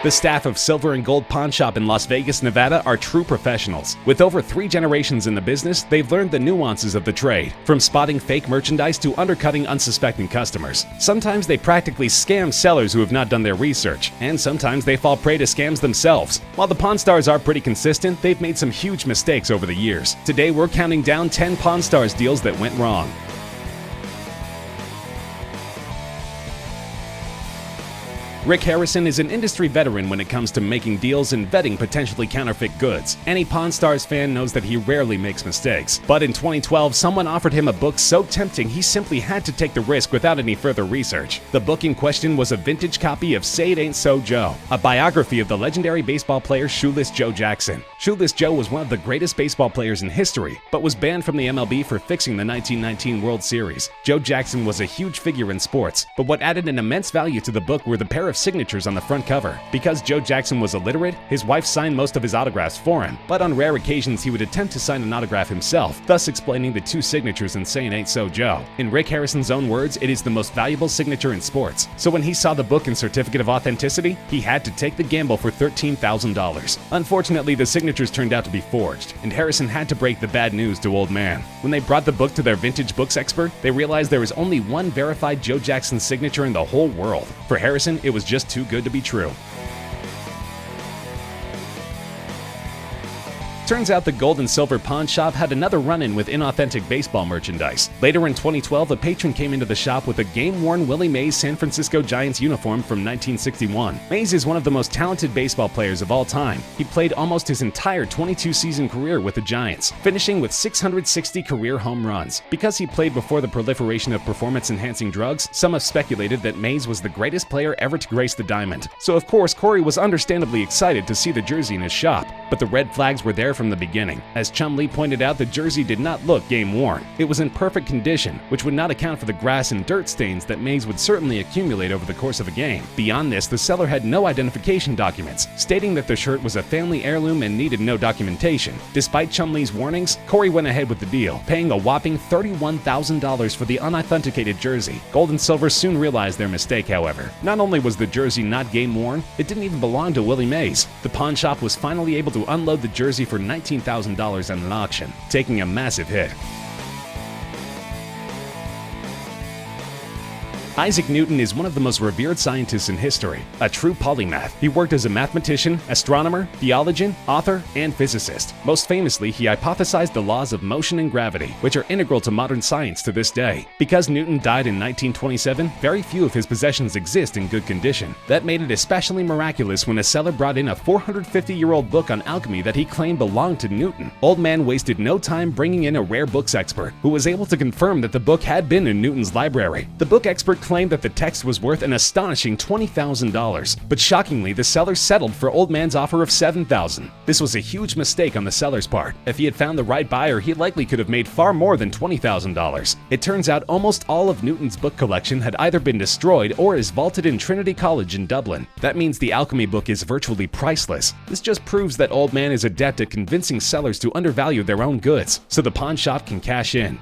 The staff of Silver and Gold Pawn Shop in Las Vegas, Nevada are true professionals. With over 3 generations in the business, they've learned the nuances of the trade, from spotting fake merchandise to undercutting unsuspecting customers. Sometimes they practically scam sellers who have not done their research, and sometimes they fall prey to scams themselves. While the Pawn Stars are pretty consistent, they've made some huge mistakes over the years. Today we're counting down 10 Pawn Stars deals that went wrong. Rick Harrison is an industry veteran when it comes to making deals and vetting potentially counterfeit goods. Any Pawn Stars fan knows that he rarely makes mistakes. But in 2012, someone offered him a book so tempting he simply had to take the risk without any further research. The book in question was a vintage copy of Say It Ain't So Joe, a biography of the legendary baseball player Shoeless Joe Jackson. Shoeless Joe was one of the greatest baseball players in history, but was banned from the MLB for fixing the 1919 World Series. Joe Jackson was a huge figure in sports, but what added an immense value to the book were the pair of signatures on the front cover. Because Joe Jackson was illiterate, his wife signed most of his autographs for him, but on rare occasions he would attempt to sign an autograph himself, thus explaining the 2 signatures in Say It Ain't So Joe. In Rick Harrison's own words, it is the most valuable signature in sports. So when he saw the book and certificate of authenticity, he had to take the gamble for $13,000. Unfortunately, the signatures turned out to be forged, and Harrison had to break the bad news to Old Man. When they brought the book to their vintage books expert, they realized there was only one verified Joe Jackson signature in the whole world. For Harrison, it was just too good to be true. Turns out the Gold and Silver Pawn Shop had another run-in with inauthentic baseball merchandise. Later in 2012, a patron came into the shop with a game-worn Willie Mays San Francisco Giants uniform from 1961. Mays is one of the most talented baseball players of all time. He played almost his entire 22-season career with the Giants, finishing with 660 career home runs. Because he played before the proliferation of performance-enhancing drugs, some have speculated that Mays was the greatest player ever to grace the diamond. So of course, Corey was understandably excited to see the jersey in his shop, but the red flags were there from the beginning. As Chum Lee pointed out, the jersey did not look game-worn. It was in perfect condition, which would not account for the grass and dirt stains that Mays would certainly accumulate over the course of a game. Beyond this, the seller had no identification documents, stating that the shirt was a family heirloom and needed no documentation. Despite Chum Lee's warnings, Corey went ahead with the deal, paying a whopping $31,000 for the unauthenticated jersey. Gold and Silver soon realized their mistake, however. Not only was the jersey not game-worn, it didn't even belong to Willie Mays. The pawn shop was finally able to unload the jersey for $19,000 at an auction, taking a massive hit. Isaac Newton is one of the most revered scientists in history, a true polymath. He worked as a mathematician, astronomer, theologian, author, and physicist. Most famously, he hypothesized the laws of motion and gravity, which are integral to modern science to this day. Because Newton died in 1927, very few of his possessions exist in good condition. That made it especially miraculous when a seller brought in a 450-year-old book on alchemy that he claimed belonged to Newton. Old Man wasted no time bringing in a rare books expert, who was able to confirm that the book had been in Newton's library. The book expert claimed that the text was worth an astonishing $20,000, but shockingly, the seller settled for Old Man's offer of $7,000. This was a huge mistake on the seller's part. If he had found the right buyer, he likely could have made far more than $20,000. It turns out almost all of Newton's book collection had either been destroyed or is vaulted in Trinity College in Dublin. That means the alchemy book is virtually priceless. This just proves that Old Man is adept at convincing sellers to undervalue their own goods, so the pawn shop can cash in.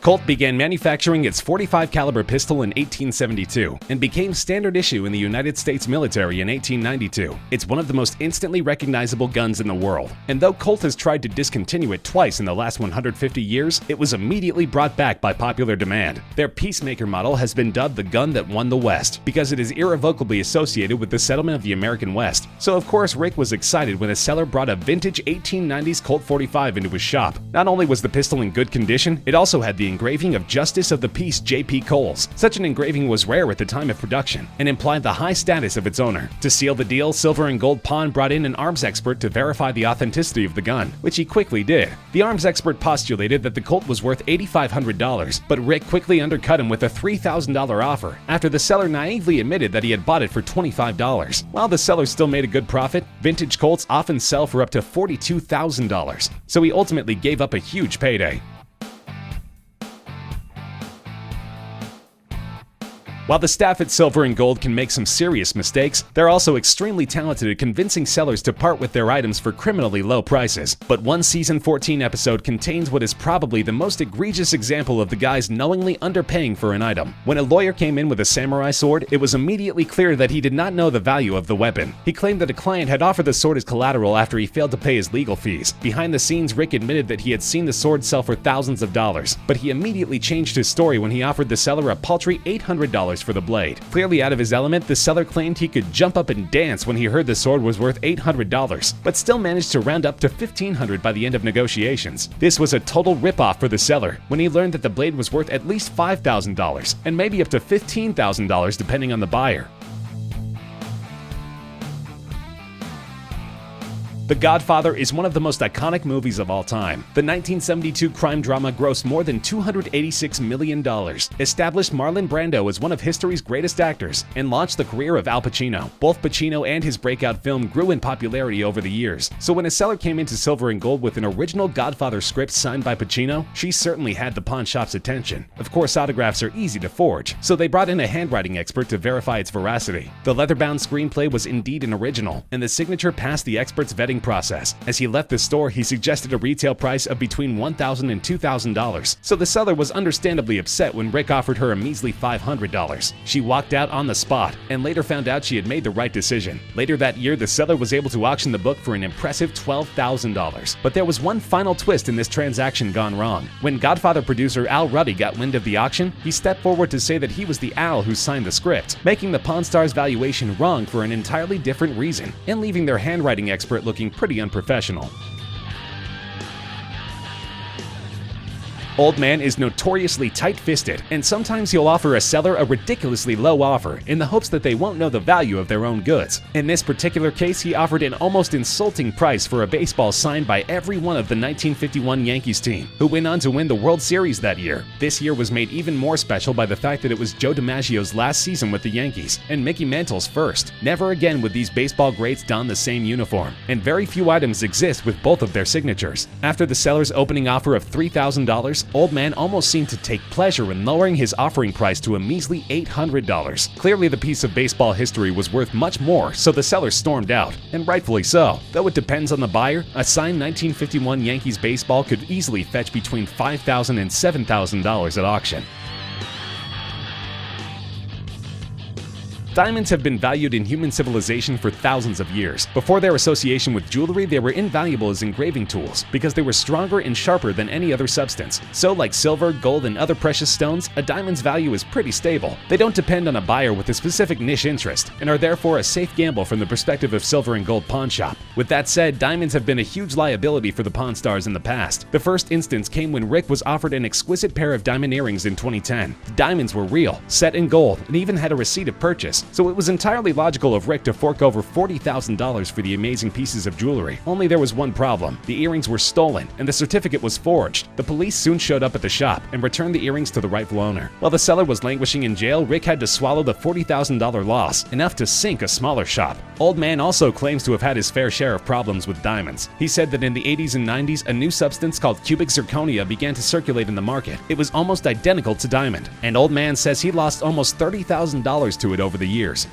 Colt began manufacturing its .45 caliber pistol in 1872 and became standard issue in the United States military in 1892. It's one of the most instantly recognizable guns in the world, and though Colt has tried to discontinue it twice in the last 150 years, it was immediately brought back by popular demand. Their Peacemaker model has been dubbed the gun that won the West because it is irrevocably associated with the settlement of the American West. So of course Rick was excited when a seller brought a vintage 1890s Colt .45 into his shop. Not only was the pistol in good condition, it also had the engraving of Justice of the Peace J.P. Coles. Such an engraving was rare at the time of production and implied the high status of its owner. To seal the deal, Silver and Gold Pawn brought in an arms expert to verify the authenticity of the gun, which he quickly did. The arms expert postulated that the Colt was worth $8,500, but Rick quickly undercut him with a $3,000 offer after the seller naively admitted that he had bought it for $25. While the seller still made a good profit, vintage Colts often sell for up to $42,000, so he ultimately gave up a huge payday. While the staff at Silver and Gold can make some serious mistakes, they're also extremely talented at convincing sellers to part with their items for criminally low prices. But one season 14 episode contains what is probably the most egregious example of the guys knowingly underpaying for an item. When a lawyer came in with a samurai sword, it was immediately clear that he did not know the value of the weapon. He claimed that a client had offered the sword as collateral after he failed to pay his legal fees. Behind the scenes, Rick admitted that he had seen the sword sell for thousands of dollars, but he immediately changed his story when he offered the seller a paltry $800 for the blade. Clearly out of his element, the seller claimed he could jump up and dance when he heard the sword was worth $800, but still managed to round up to $1,500 by the end of negotiations. This was a total ripoff for the seller when he learned that the blade was worth at least $5,000 and maybe up to $15,000 depending on the buyer. The Godfather is one of the most iconic movies of all time. The 1972 crime drama grossed more than $286 million, established Marlon Brando as one of history's greatest actors, and launched the career of Al Pacino. Both Pacino and his breakout film grew in popularity over the years, so when a seller came into Silver and Gold with an original Godfather script signed by Pacino, she certainly had the pawn shop's attention. Of course, autographs are easy to forge, so they brought in a handwriting expert to verify its veracity. The leather-bound screenplay was indeed an original, and the signature passed the expert's vetting process. As he left the store, he suggested a retail price of between $1,000 and $2,000, so the seller was understandably upset when Rick offered her a measly $500. She walked out on the spot and later found out she had made the right decision. Later that year, the seller was able to auction the book for an impressive $12,000. But there was one final twist in this transaction gone wrong. When Godfather producer Al Ruddy got wind of the auction, he stepped forward to say that he was the Al who signed the script, making the Pawn Stars' valuation wrong for an entirely different reason, and leaving their handwriting expert looking pretty unprofessional. Old Man is notoriously tight-fisted, and sometimes he'll offer a seller a ridiculously low offer in the hopes that they won't know the value of their own goods. In this particular case, he offered an almost insulting price for a baseball signed by every one of the 1951 Yankees team, who went on to win the World Series that year. This year was made even more special by the fact that it was Joe DiMaggio's last season with the Yankees, and Mickey Mantle's first. Never again would these baseball greats don the same uniform, and very few items exist with both of their signatures. After the seller's opening offer of $3,000, Old Man almost seemed to take pleasure in lowering his offering price to a measly $800. Clearly, the piece of baseball history was worth much more, so the seller stormed out, and rightfully so. Though it depends on the buyer, a signed 1951 Yankees baseball could easily fetch between $5,000 and $7,000 at auction. Diamonds have been valued in human civilization for thousands of years. Before their association with jewelry, they were invaluable as engraving tools because they were stronger and sharper than any other substance. So like silver, gold, and other precious stones, a diamond's value is pretty stable. They don't depend on a buyer with a specific niche interest and are therefore a safe gamble from the perspective of Silver and Gold Pawn Shop. With that said, diamonds have been a huge liability for the Pawn Stars in the past. The first instance came when Rick was offered an exquisite pair of diamond earrings in 2010. The diamonds were real, set in gold, and even had a receipt of purchase. So it was entirely logical of Rick to fork over $40,000 for the amazing pieces of jewelry. Only there was one problem. The earrings were stolen, and the certificate was forged. The police soon showed up at the shop and returned the earrings to the rightful owner. While the seller was languishing in jail, Rick had to swallow the $40,000 loss, enough to sink a smaller shop. Old Man also claims to have had his fair share of problems with diamonds. He said that in the 80s and 90s, a new substance called cubic zirconia began to circulate in the market. It was almost identical to diamond, and Old Man says he lost almost $30,000 to it over the years.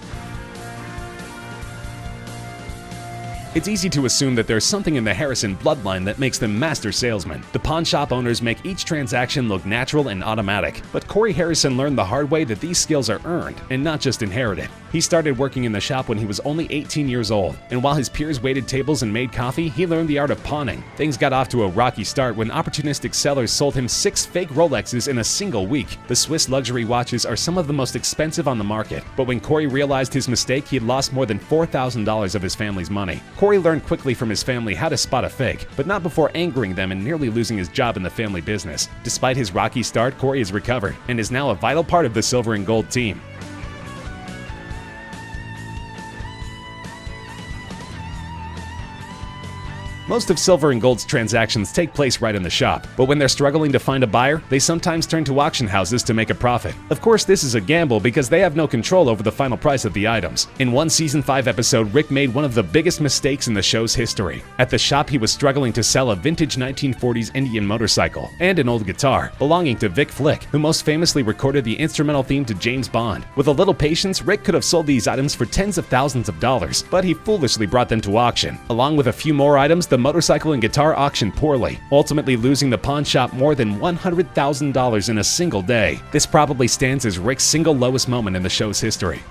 It's easy to assume that there's something in the Harrison bloodline that makes them master salesmen. The pawn shop owners make each transaction look natural and automatic, but Corey Harrison learned the hard way that these skills are earned and not just inherited. He started working in the shop when he was only 18 years old, and while his peers waited tables and made coffee, he learned the art of pawning. Things got off to a rocky start when opportunistic sellers sold him 6 fake Rolexes in a single week. The Swiss luxury watches are some of the most expensive on the market, but when Corey realized his mistake, he had lost more than $4,000 of his family's money. Corey learned quickly from his family how to spot a fake, but not before angering them and nearly losing his job in the family business. Despite his rocky start, Corey has recovered and is now a vital part of the Silver and Gold team. Most of Silver and Gold's transactions take place right in the shop, but when they're struggling to find a buyer, they sometimes turn to auction houses to make a profit. Of course, this is a gamble because they have no control over the final price of the items. In one Season 5 episode, Rick made one of the biggest mistakes in the show's history. At the shop, he was struggling to sell a vintage 1940s Indian motorcycle and an old guitar belonging to Vic Flick, who most famously recorded the instrumental theme to James Bond. With a little patience, Rick could have sold these items for tens of thousands of dollars, but he foolishly brought them to auction. Along with a few more items, the motorcycle and guitar auctioned poorly, ultimately losing the pawn shop more than $100,000 in a single day. This probably stands as Rick's single lowest moment in the show's history.